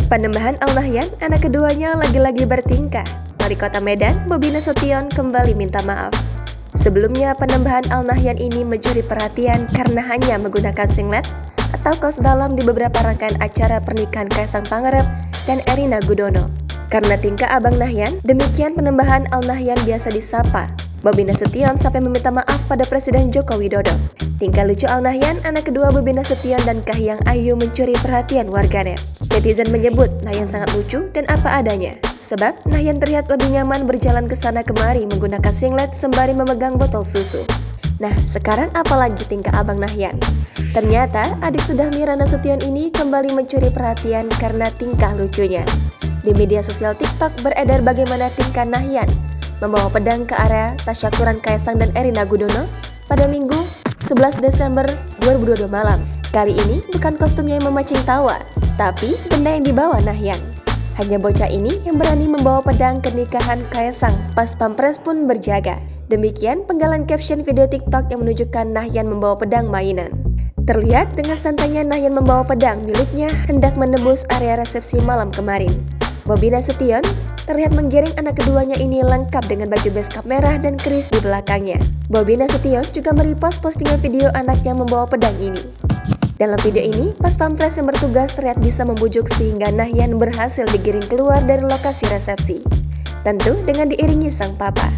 Panembahan Al-Nahyan, anak keduanya lagi-lagi bertingkah. Wali Kota Medan, Bobi Nasution kembali minta maaf. Sebelumnya, Panembahan Al-Nahyan ini mencuri perhatian karena hanya menggunakan singlet atau kaos dalam di beberapa rangkaian acara pernikahan Kaisang Pangarep dan Erina Gudono. Karena tingkah Abang Nahyan, demikian Panembahan Al-Nahyan biasa disapa. Bobi Nasution sampai meminta maaf pada Presiden Joko Widodo. Tingkah lucu Al-Nahyan, anak kedua Bobi Nasution dan Kahiyang Ayu mencuri perhatian warganet. Netizen menyebut Nahyan sangat lucu dan apa adanya. Sebab Nahyan terlihat lebih nyaman berjalan ke sana kemari menggunakan singlet sembari memegang botol susu. Nah, sekarang apalagi tingkah Abang Nahyan? Ternyata adik Sudahmira Nasution ini kembali mencuri perhatian karena tingkah lucunya. Di media sosial TikTok beredar bagaimana tingkah Nahyan membawa pedang ke area tasyakuran Kaisang dan Erina Gudono pada Minggu 11 Desember 2022 malam. Kali ini bukan kostumnya yang memancing tawa, tapi benda yang dibawa Nahyan. Hanya bocah ini yang berani membawa pedang ke nikahan Kaisang, pas Pampres pun berjaga. Demikian penggalan caption video TikTok yang menunjukkan Nahyan membawa pedang mainan. Terlihat dengan santainya Nahyan membawa pedang miliknya hendak menembus area resepsi malam kemarin. Bobi Nasution terlihat menggiring anak keduanya ini lengkap dengan baju beskap merah dan keris di belakangnya. Bobi Nasution juga merepost postingan video anaknya membawa pedang ini. Dalam video ini, pas Pampres yang bertugas terlihat bisa membujuk sehingga Nahyan berhasil digiring keluar dari lokasi resepsi. Tentu dengan diiringi sang papa.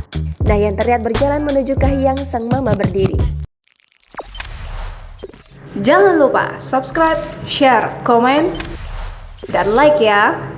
Nahyan terlihat berjalan menuju Kahiyang sang mama berdiri. Jangan lupa subscribe, share, komen, dan like ya!